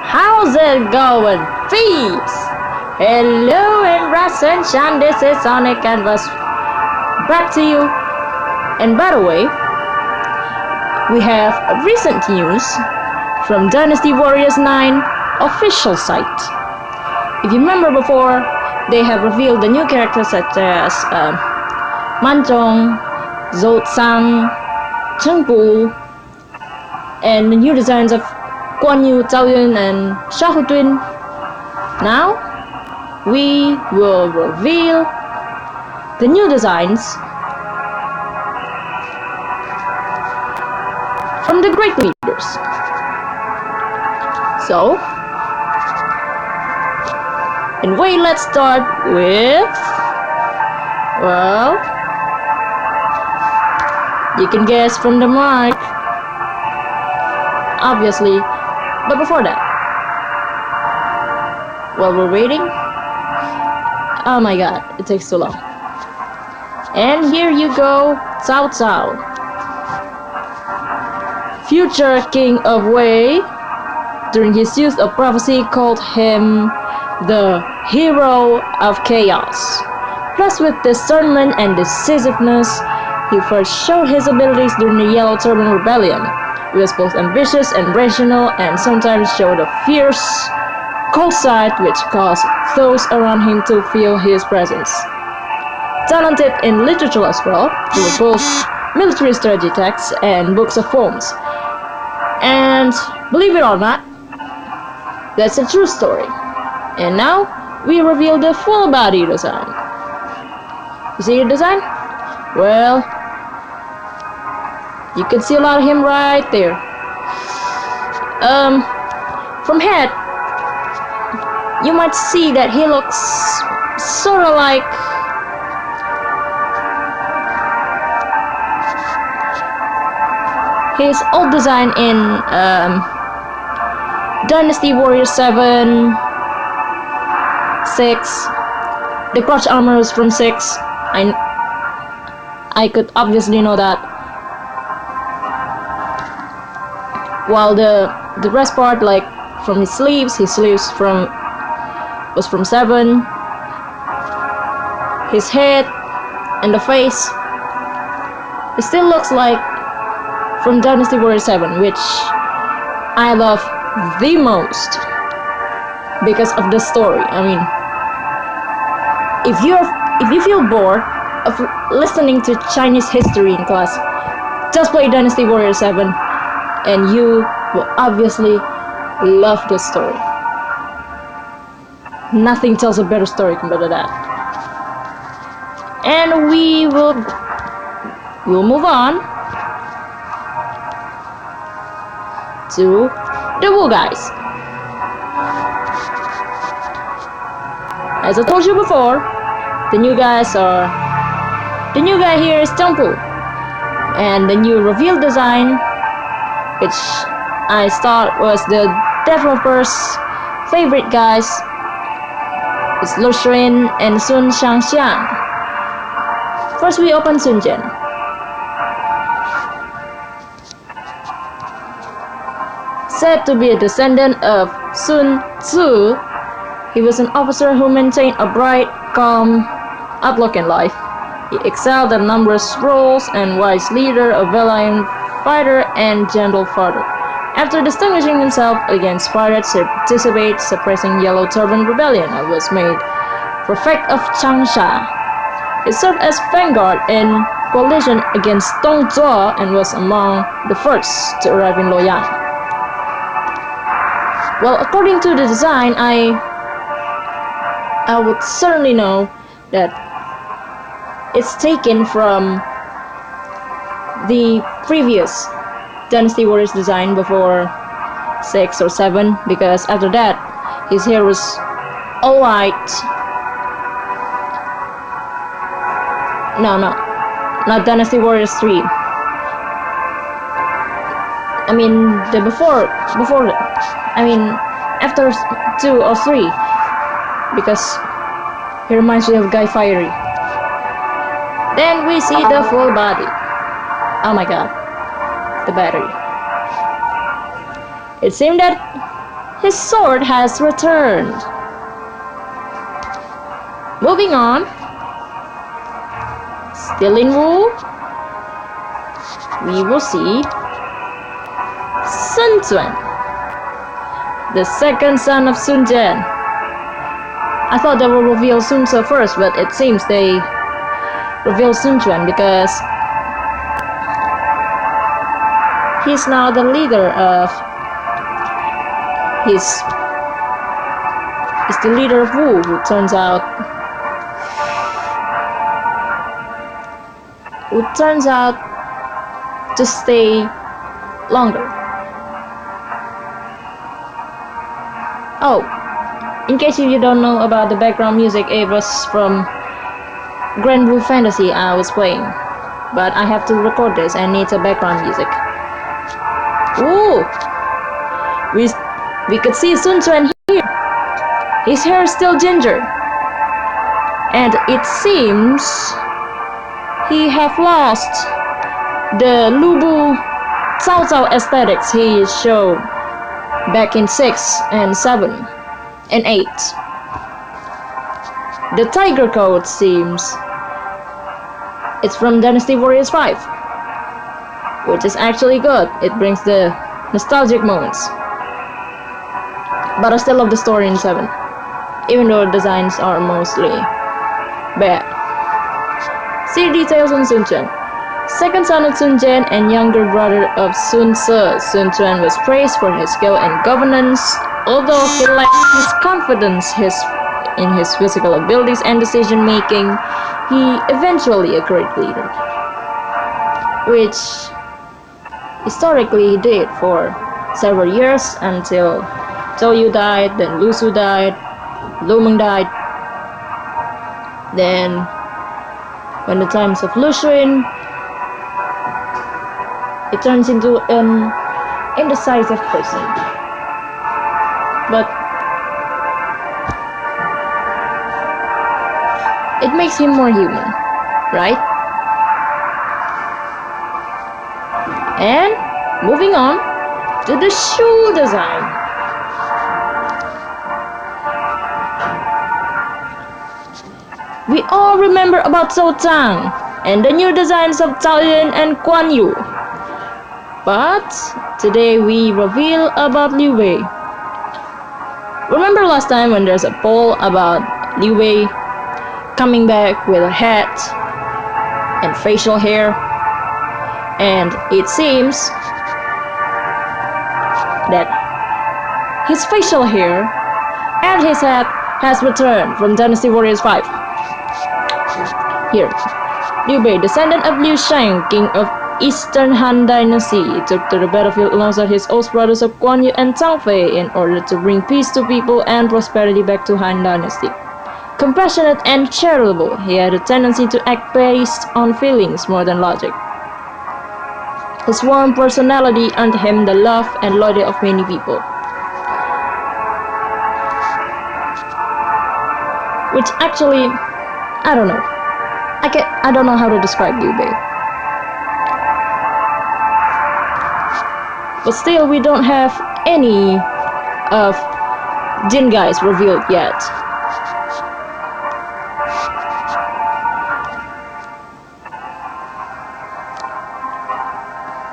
How's it going, peeps? Hello and Ras Sunshine, this is Sonic Canvas back to you. And by the way, we have recent news from Dynasty Warriors 9 official site. If you remember before, they have revealed the new characters such as Manchong, Zhou Sang, Chengpu, and the new designs of Guan Yu, Zhao Yun, and Xiahou Dun. Now, we will reveal the new designs from the great leaders. So, anyway, let's start with, well, you can guess from the mark, obviously, but before that, while we're waiting, oh my god, it takes too long. And here you go, Cao Cao, future king of Wei. During his youth, a prophecy called him the hero of chaos. Plus, with discernment and decisiveness, he first showed his abilities during the Yellow Turban Rebellion. He was both ambitious and rational, and sometimes showed a fierce, cold side which caused those around him to feel his presence. Talented in literature as well, he wrote both military strategy texts and books of poems. And believe it or not, that's a true story. And now we reveal the full body design. You see the design? Well, you can see a lot of him right there. From head, you might see that he looks sort of like his old design in Dynasty Warriors 7, 6. The crotch armor was from 6. I could obviously know that. While the rest part, like from his sleeves was from 7. His head and the face, it still looks like from Dynasty Warriors 7, which I love the most because of the story. I mean, if you feel bored of listening to Chinese history in class, just play Dynasty Warriors 7 and you will obviously love the story. Nothing tells a better story compared to that. And we'll move on to the Wu guys. As I told you before, the new guy here is Chengpu, and the new reveal design, which I thought was the developer's favorite guys, is Lu Xuan and Sun Shangxiang. First we open Sun Jian. Said to be a descendant of Sun Tzu, he was an officer who maintained a bright, calm outlook in life. He excelled at numerous roles and wise leader, a valiant fighter, and gentle father. After distinguishing himself against pirates, he participated suppressing Yellow Turban Rebellion and was made prefect of Changsha. He served as vanguard in coalition against Dong Zhuo and was among the first to arrive in Luoyang. Well, according to the design, I would certainly know that it's taken from the previous Dynasty Warriors design before 6 or 7, because after that his hair was all white. No, not Dynasty Warriors 3. I mean the before I mean after 2 or 3, because he reminds me of Guy Fieri. Then we see the full body. Oh my god, the battery. It seemed that His sword has returned. Moving on. Still in Wu, we will see Sun Quan, the second son of Sun Jian. I thought they would reveal Sun Ce first, but it seems they reveal Sun Quan because he's now the leader of he's the leader of Wu, who turns out to stay longer. Oh, in case you don't know about the background music, it was from Grand Blue Fantasy I was playing, but I have to record this and needs a background music. Ooh, we could see Sun Quan here. His hair is still ginger, and it seems he have lost the Lubu Cao Cao aesthetics he showed back in 6 and 7 and 8. The tiger coat seems it's from Dynasty Warriors 5, which is actually good. It brings the nostalgic moments. But I still love the story in 7, even though the designs are mostly bad. See details on Sun Quan. Second son of Sun Jian and younger brother of Sun Ce, Sun Quan was praised for his skill and governance, although he lacked his confidence in his physical abilities and decision making. He eventually a great leader, which historically he did for several years until Zhou Yu died, then Lu Su died, Lu Meng died, then when the times of Lu Xun, it turns into an indecisive person. But it makes him more human, right? And moving on to the shoe design. We all remember about Zhou Zhang and the new designs of Zhao Yun and Guan Yu. But today we reveal about Liu Bei. Remember last time when there's a poll about Liu Bei coming back with a hat and facial hair, and it seems that his facial hair and his hat has returned from Dynasty Warriors 5. Here, Liu Bei, descendant of Liu Shang, king of Eastern Han Dynasty, took to the battlefield alongside his old brothers of Guan Yu and Zhang Fei in order to bring peace to people and prosperity back to Han Dynasty. Compassionate and charitable, he had a tendency to act based on feelings more than logic. His warm personality earned him the love and loyalty of many people, which actually, I don't know. I don't know how to describe Liu Bei. But still, we don't have any of Jin guys revealed yet.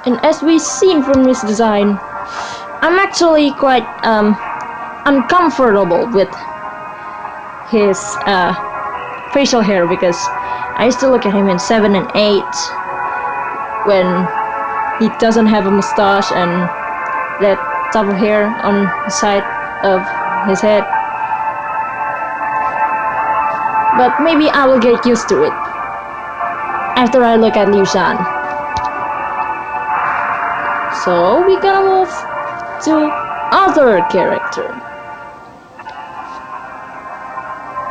And as we've seen from this design, I'm actually quite uncomfortable with his facial hair, because I used to look at him in 7 and 8 when he doesn't have a mustache and that type of hair on the side of his head. But maybe I will get used to it after I look at Liu Shan. So we're gonna move to other character.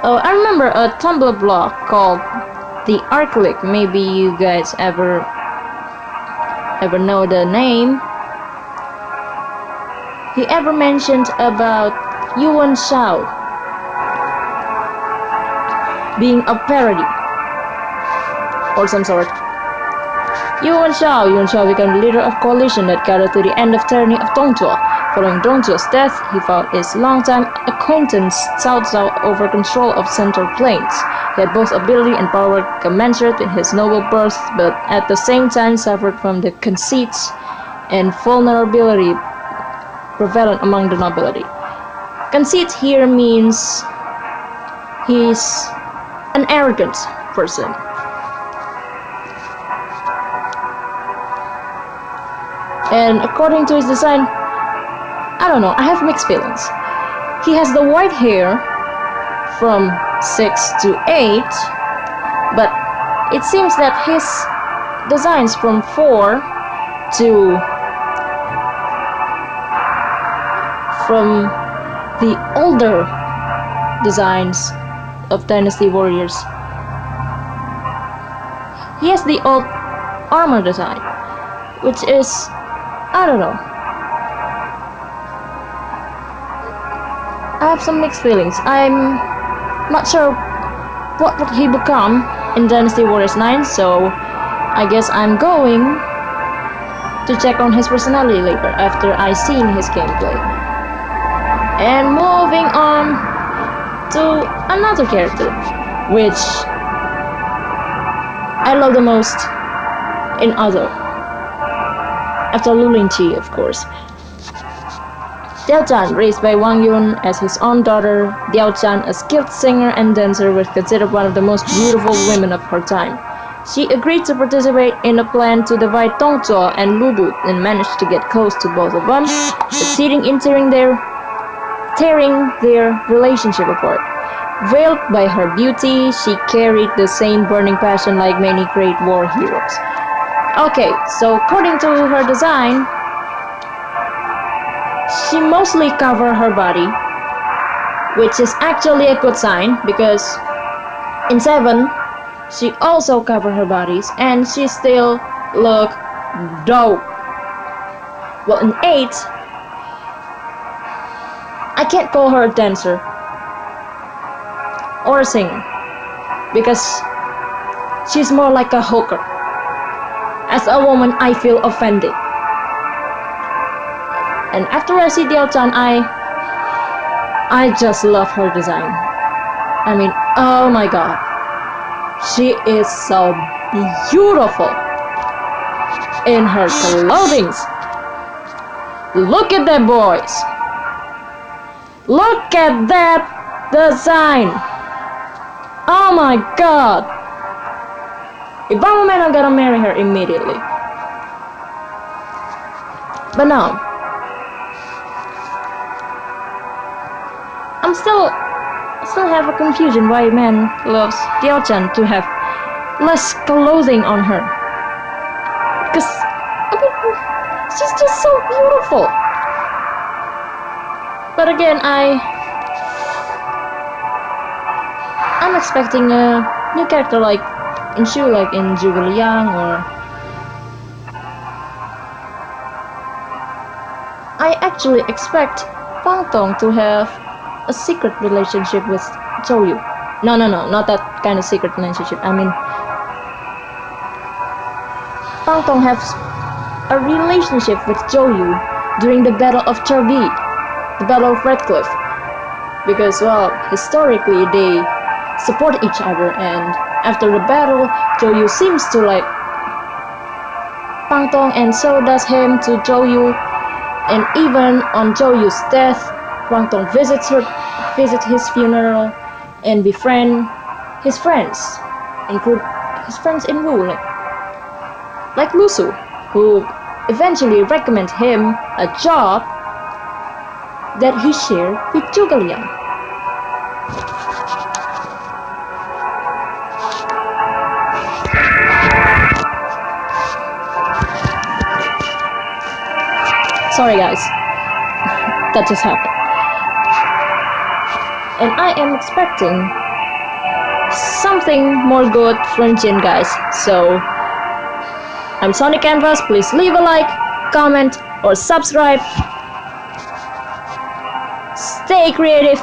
Oh, I remember a Tumblr blog called The Arclick. Maybe you guys ever know the name. He ever mentioned about Yuan Shao being a parody or some sort. Yuan Shao became the leader of coalition that gathered to the end of tyranny of Dongzhuo. Following Dongzhuo's death, he fought his longtime acquaintance Cao Cao over control of Central Plains. He had both ability and power commensurate with his noble birth, but at the same time suffered from the conceits and vulnerability prevalent among the nobility. Conceit here means he's an arrogant person. And according to his design, I don't know, I have mixed feelings. He has the white hair from 6 to 8, but it seems that his designs from 4 to from the older designs of Dynasty Warriors. He has the old armor design, which is, I don't know. I have some mixed feelings. I'm not sure what would he become in Dynasty Warriors 9, so I guess I'm going to check on his personality later after I seen his gameplay. And moving on to another character, which I love the most in other, after Lu Lingqi, of course. Diao Chan, raised by Wang Yun as his own daughter, Diao Chan, a skilled singer and dancer, was considered one of the most beautiful women of her time. She agreed to participate in a plan to divide Dongzhuo and Lubu and managed to get close to both of them, succeeding in tearing their relationship apart. Veiled by her beauty, she carried the same burning passion like many great war heroes. Okay, so according to her design, she mostly covers her body, which is actually a good sign because in 7 she also covers her bodies and she still look dope. Well, in 8 I can't call her a dancer or a singer because she's more like a hooker. As a woman, I feel offended. And after I see Diao Chan, I just love her design. I mean, oh my god. She is so beautiful in her clothing. Look at that, boys. Look at that design. Oh my god. If I'm a man, I'm gonna marry her immediately. But now, I'm still have a confusion why man loves Diao Chan to have less clothing on her. Because, I mean, she's just so beautiful. But again, I'm expecting a new character like in Shu, like in Zhuge Liang, or I actually expect Fang Tong to have a secret relationship with Zhou Yu. No, not that kind of secret relationship. I mean, Fang Tong has a relationship with Zhou Yu during the Battle of Charbi, the Battle of Redcliffe, because, well, historically they support each other, and after the battle, Zhou Yu seems to like Fang Tong, and so does him to Zhou Yu, and even on Zhou Yu's death, Fang Tong visits his funeral and befriend his friends, include his friends in Wu, like Lu Su, who eventually recommend him a job that he shared with Zhuge Liang. Sorry guys, that just happened. And I am expecting something more good from Jin, guys. So, I'm Sonic Canvas. Please leave a like, comment, or subscribe. Stay creative.